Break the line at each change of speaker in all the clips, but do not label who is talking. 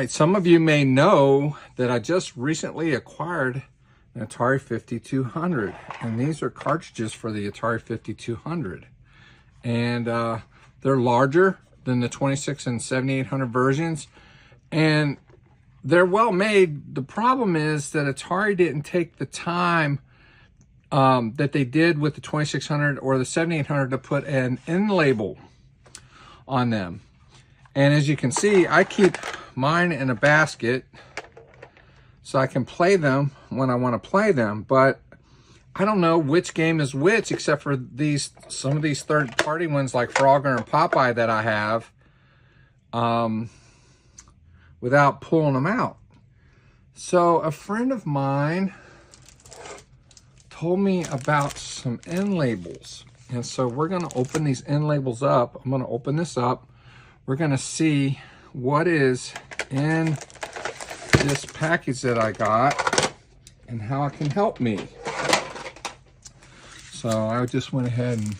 right, some of you may know that I just recently acquired an Atari 5200, and these are cartridges for the Atari 5200. And they're larger than the 26 and 7800 versions, and they're well made. The problem is that Atari didn't take the time that they did with the 2600 or the 7800 to put an end label on them. And as you can see, I keep mine in a basket so I can play them when I want to play them, but I don't know which game is which, except for some of these third-party ones like Frogger and Popeye that I have, without pulling them out. So a friend of mine told me about some end labels, and so we're going to open these end labels up. I'm going to open this up. We're going to see what is in this package that I got and how it can help me. So I just went ahead and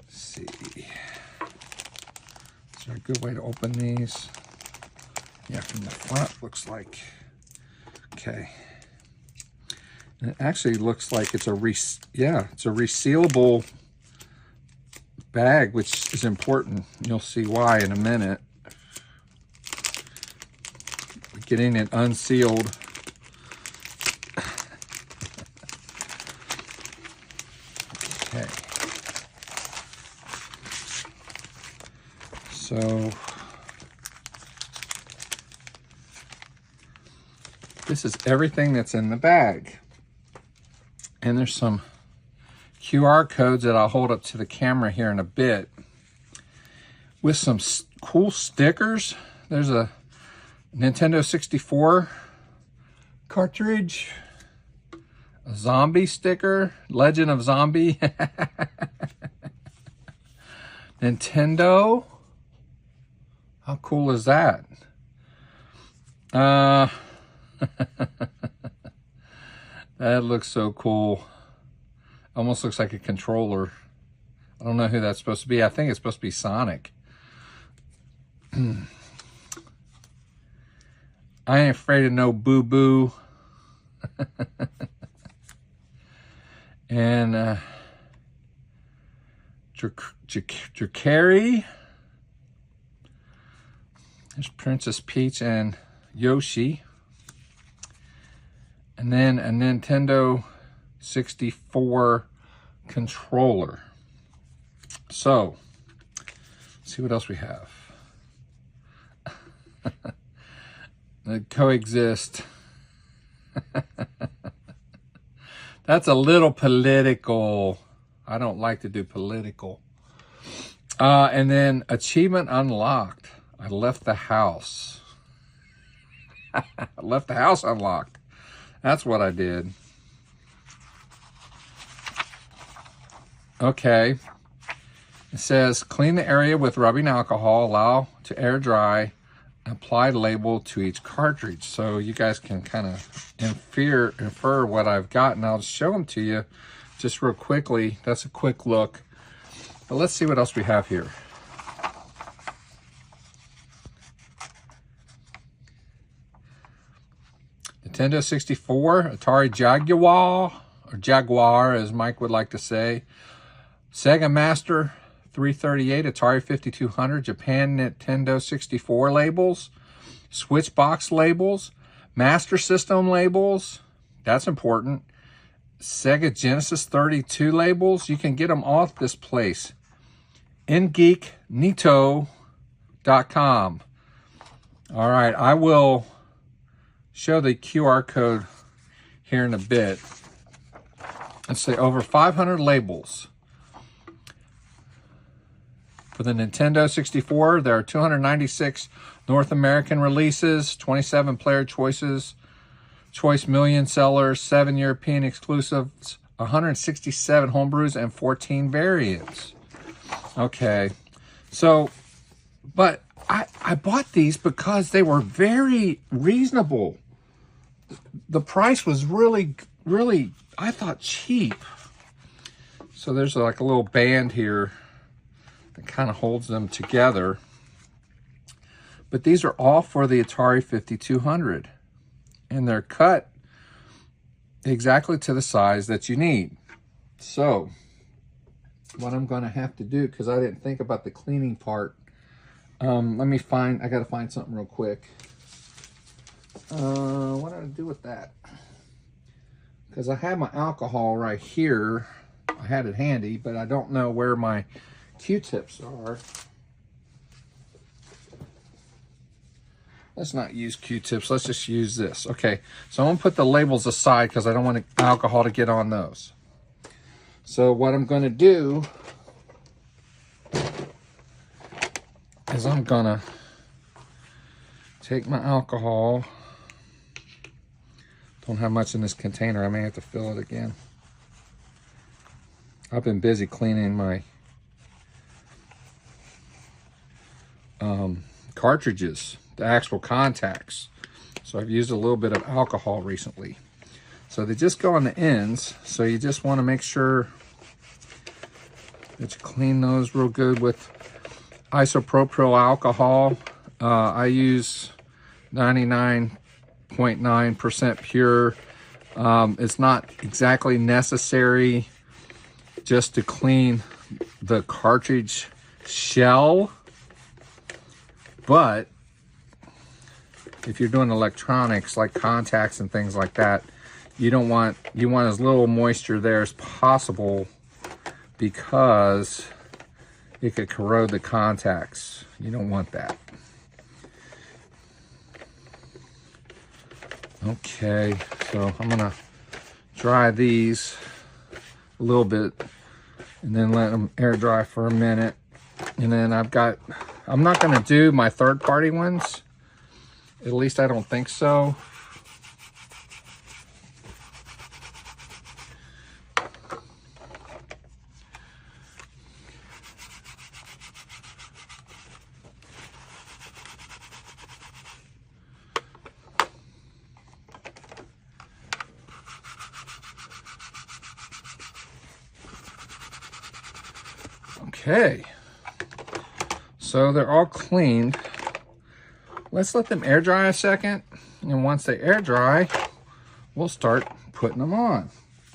see. Is there a good way to open these? Yeah, from the front looks like. Okay. And it actually looks like it's a resealable bag, which is important. You'll see why in a minute. Getting it unsealed. Okay. So this is everything that's in the bag. And there's some QR codes that I'll hold up to the camera here in a bit with some cool stickers. There's a Nintendo 64 cartridge, a zombie sticker, Legend of Zombie, Nintendo. How cool is that? That looks so cool. Almost looks like a controller. I don't know who that's supposed to be. I think it's supposed to be Sonic. I ain't afraid of no boo-boo. And Drakari. There's Princess Peach and Yoshi. And then a Nintendo 64 controller. So, let's see what else we have. They coexist. That's a little political. I don't like to do political. And then achievement unlocked. I left the house. I left the house unlocked. That's what I did. Okay. It says clean the area with rubbing alcohol, allow to air dry, apply label to each cartridge. So you guys can kind of infer what I've got, and I'll show them to you just real quickly. That's a quick look. But let's see what else we have here. Nintendo 64, Atari Jaguar, or Jaguar as Mike would like to say. Sega Master 338, Atari 5200, Japan Nintendo 64 labels, Switch box labels, Master System labels, that's important, Sega Genesis 32 labels. You can get them off this place, ngeeknito.com. All right, I will show the QR code here in a bit. Let's say over 500 labels. For the Nintendo 64, there are 296 North American releases, 27 player choice million sellers, 7 European exclusives, 167 homebrews, and 14 variants. Okay, so, but I bought these because they were very reasonable. The price was really, I thought, cheap. So there's like a little band here that kind of holds them together. But these are all for the Atari 5200. And they're cut exactly to the size that you need. So what I'm going to have to do, because I didn't think about the cleaning part, I gotta find something real quick. What do I do with that? Because I have my alcohol right here. I had it handy, but I don't know where my Q-tips are. Let's not use Q-tips. Let's just use this. Okay, so I'm going to put the labels aside because I don't want alcohol to get on those. So what I'm going to do is I'm going to take my alcohol. Don't have much in this container. I may have to fill it again. I've been busy cleaning my cartridges, the actual contacts. So I've used a little bit of alcohol recently. So they just go on the ends. So you just want to make sure that you clean those real good with isopropyl alcohol. I use 99.9% pure. It's not exactly necessary just to clean the cartridge shell, but if you're doing electronics like contacts and things like that, you want as little moisture there as possible, because it could corrode the contacts. You don't want that. Okay, so I'm gonna dry these a little bit and then let them air dry for a minute. And then I'm not gonna do my third-party ones. At least I don't think so. Okay, so they're all cleaned. Let's let them air dry a second, and once they air dry, we'll start putting them on.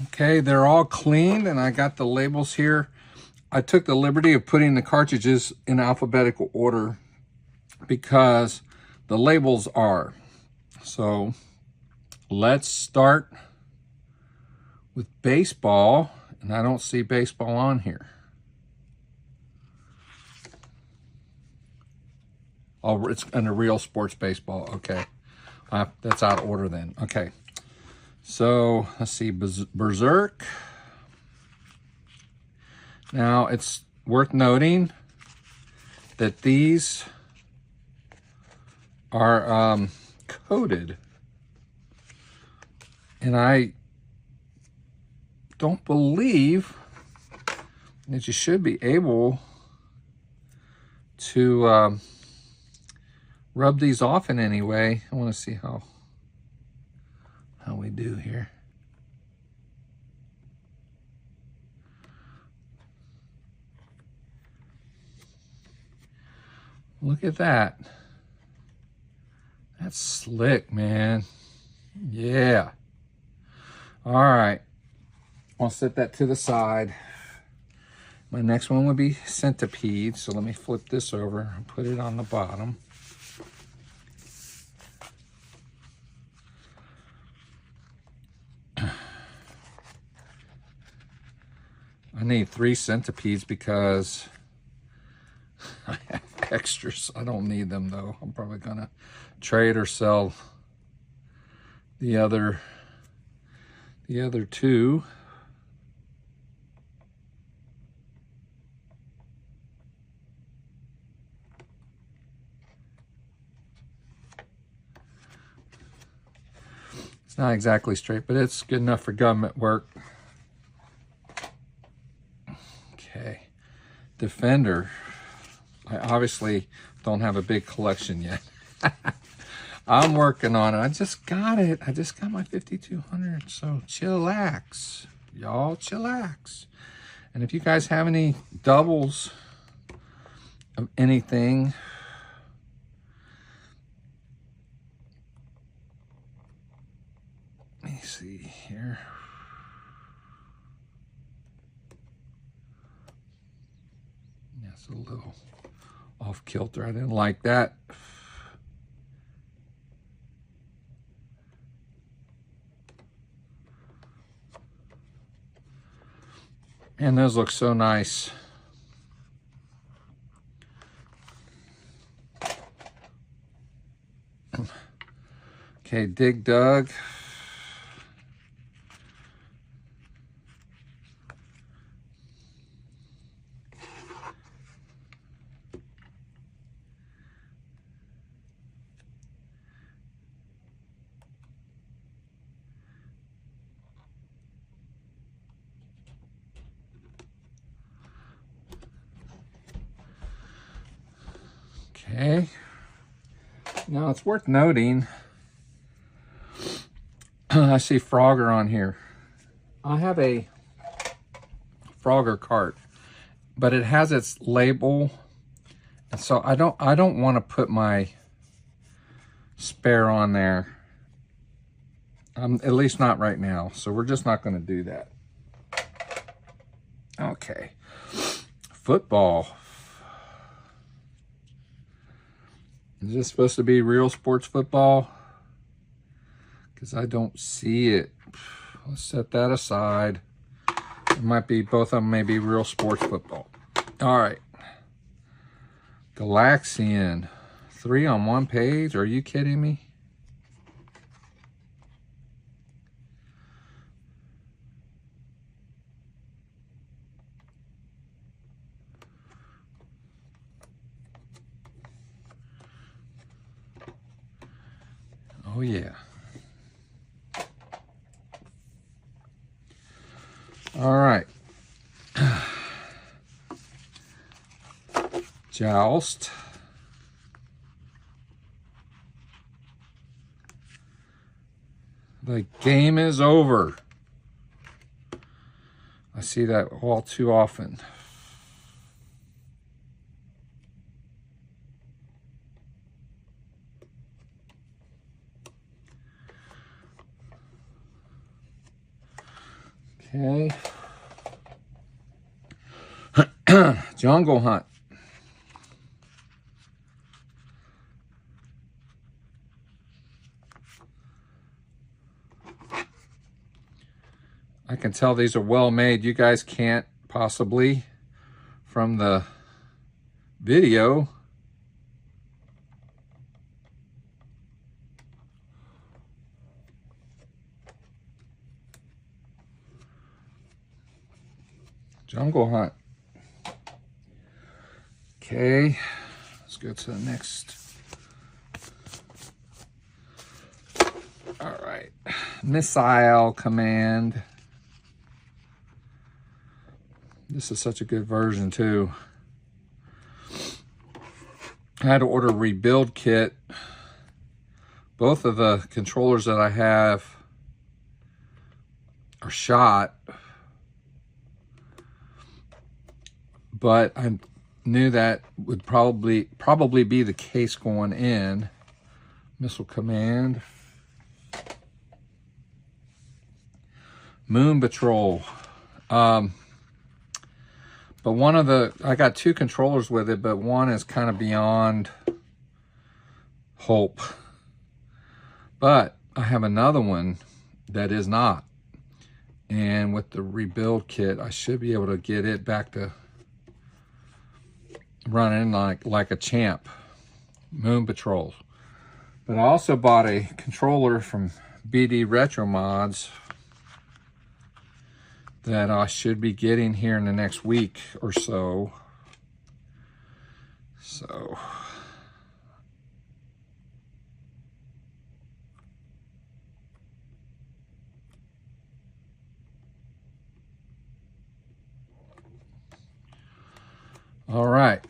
Okay, they're all cleaned, and I got the labels here. I took the liberty of putting the cartridges in alphabetical order because the labels are. So let's start with baseball, and I don't see baseball on here. Oh, it's under real sports baseball. Okay. That's out of order then. Okay. So, let's see. Berserk. Now, it's worth noting that these are coated. And I don't believe that you should be able to rub these off in any way. I want to see how we do here. Look at that. That's slick, man. Yeah. All right. I'll set that to the side. My next one would be centipede. So let me flip this over and put it on the bottom. I need 3 centipedes because I have extras. I don't need them though. I'm probably gonna trade or sell the other 2. It's not exactly straight, but it's good enough for government work. Okay, Defender. I obviously don't have a big collection yet. I'm working on it. I just got it. I just got my 5200, so chillax. Y'all chillax. And if you guys have any doubles of anything, see here. That's a little off kilter. I didn't like that. And those look so nice. Okay, Dig Dug. Okay. Now it's worth noting, I see Frogger on here. I have a Frogger cart, but it has its label, and so I don't want to put my spare on there. At least not right now. So we're just not going to do that. Okay. Football. Is this supposed to be real sports football? Because I don't see it. Let's set that aside. It might be, both of them may be real sports football. All right. Galaxian. 3 on 1 page? Are you kidding me? Oh yeah. All right. Joust. The game is over. I see that all too often. Okay. Jungle Hunt. I can tell these are well made. You guys can't possibly from the video. Jungle Hunt. Okay, let's go to the next. All right, Missile Command. This is such a good version too. I had to order a rebuild kit. Both of the controllers that I have are shot, but I knew that would probably be the case going in. Missile Command. Moon Patrol. But one of the, I got 2 controllers with it, but one is kind of beyond hope. But I have another one that is not. And with the rebuild kit, I should be able to get it back to running like a champ. Moon Patrol. But I also bought a controller from BD Retro Mods that I should be getting here in the next week or so. So all right.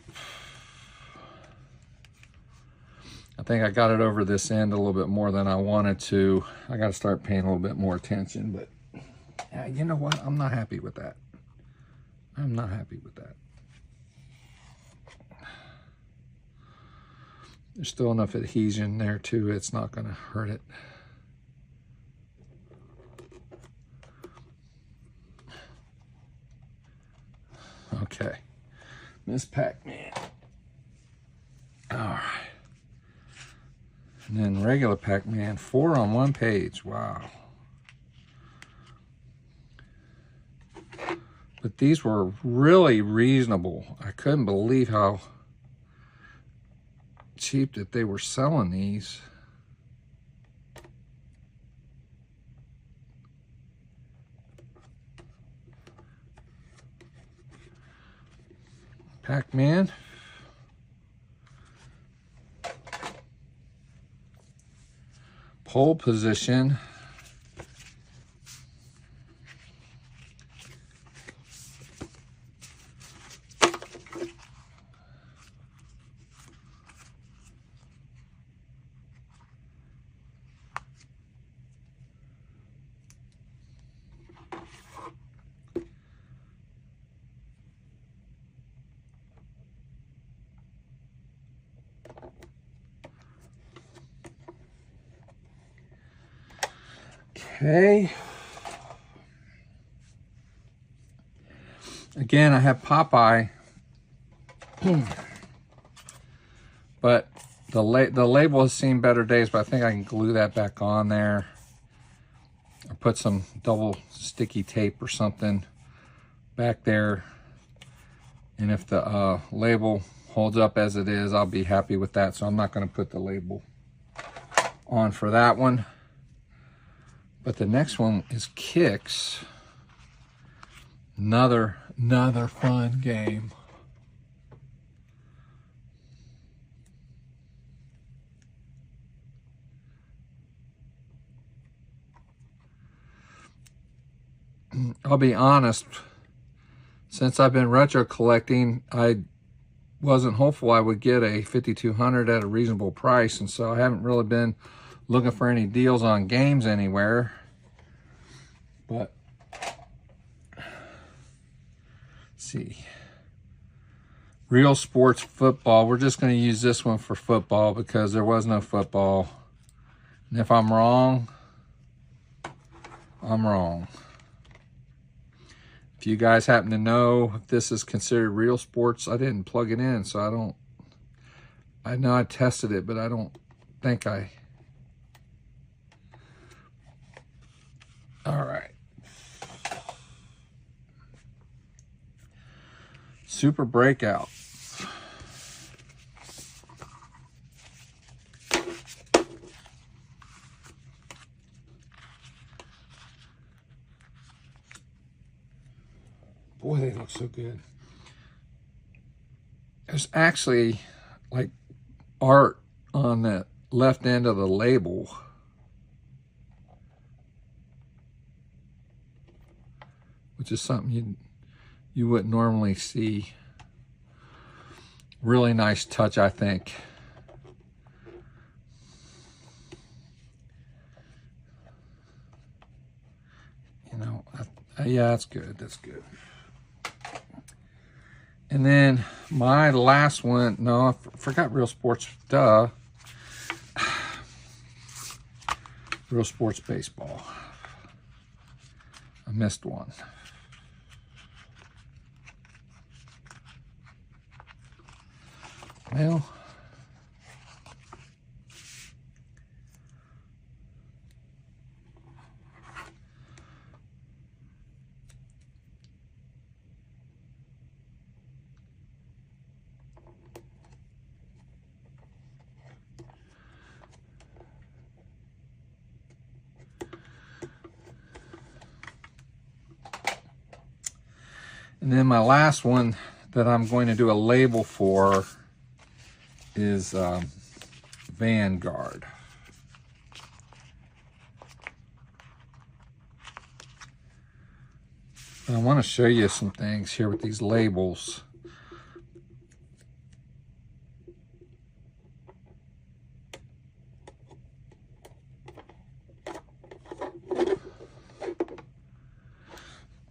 I think I got it over this end a little bit more than I wanted to. I got to start paying a little bit more attention, but yeah, you know what? I'm not happy with that. I'm not happy with that. There's still enough adhesion there too. It's not going to hurt it. Okay. Miss Pac-Man. All right. And then regular Pac-Man, 4 on 1 page. Wow. But these were really reasonable. I couldn't believe how cheap that they were selling these. Pac-Man. Pole position. Okay. Again, I have Popeye, but the label has seen better days, but I think I can glue that back on there. Or put some double sticky tape or something back there. And if the label holds up as it is, I'll be happy with that. So I'm not going to put the label on for that one. But the next one is Kicks. Another fun game. I'll be honest, since I've been retro collecting, I wasn't hopeful I would get a 5200 at a reasonable price, and so I haven't really been looking for any deals on games anywhere. But let's see, Real Sports Football. We're just going to use this one for football because there was no football. And if I'm wrong, I'm wrong. If you guys happen to know if this is considered Real Sports, I didn't plug it in, so I know I tested it, but I don't think I. All right. Super Breakout. Boy, they look so good. There's actually like art on the left end of the label. Which is something you wouldn't normally see. Really nice touch, I think. You know, yeah, that's good. That's good. And then my last one, no, I forgot Real Sports, duh. Real Sports Baseball. I missed one. Well, and then my last one that I'm going to do a label for is Vanguard. And I want to show you some things here with these labels.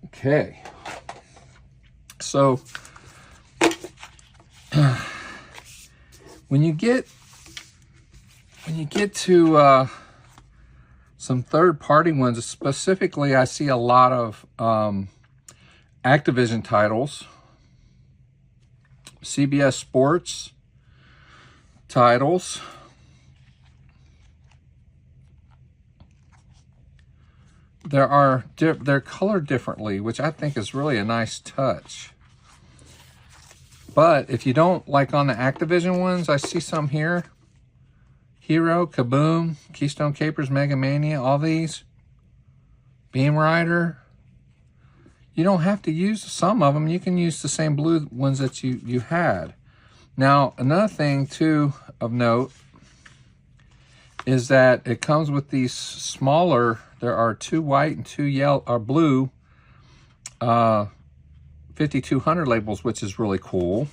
Okay. So when you get to some third-party ones, specifically, I see a lot of Activision titles. CBS Sports titles. They're colored differently, which I think is really a nice touch. But if you don't, like on the Activision ones, I see some here. Hero, Kaboom, Keystone Capers, Mega Mania, all these. Beam Rider. You don't have to use some of them. You can use the same blue ones that you had. Now, another thing, too, of note is that it comes with these smaller, there are 2 white and 2 yellow, or blue 5200 labels, which is really cool.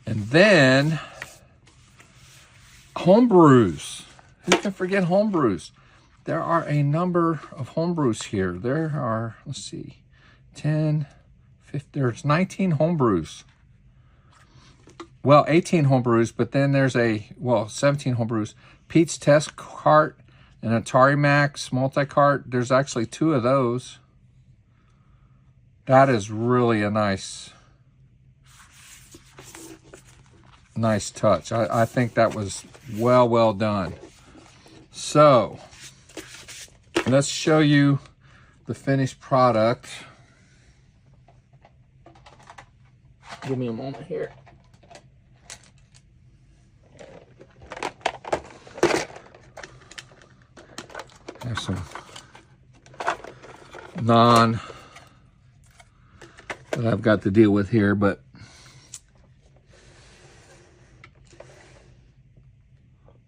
And then homebrews. Who can forget homebrews? There are a number of homebrews here. There are, let's see, 10, 15, there's 19 homebrews. Well, 18 homebrews, but then there's 17 homebrews. Pete's Test Cart, an Atari Max multi-cart. There's actually 2 of those. That is really a nice touch. I think that was well done. So, let's show you the finished product. Give me a moment here. There's some that I've got to deal with here, but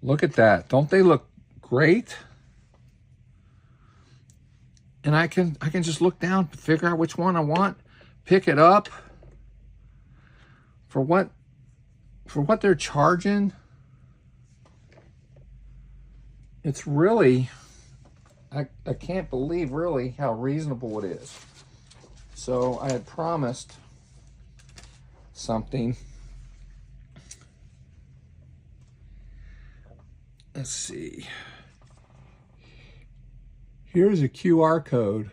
look at that. Don't they look great? And I can just look down, figure out which one I want, pick it up for what they're charging. It's really, I can't believe really how reasonable it is. So I had promised something. Let's see. Here's a QR code.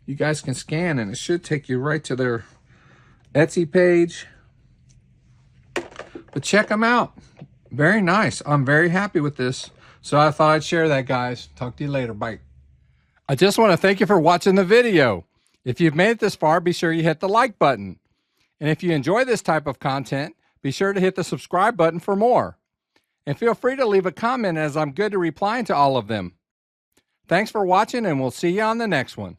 You guys can scan and it should take you right to their Etsy page. But check them out. Very nice. I'm very happy with this. So I thought I'd share that, guys. Talk to you later. Bye. I just want to thank you for watching the video. If you've made it this far, be sure you hit the like button. And if you enjoy this type of content, be sure to hit the subscribe button for more. And feel free to leave a comment, as I'm good to replying to all of them. Thanks for watching, and we'll see you on the next one.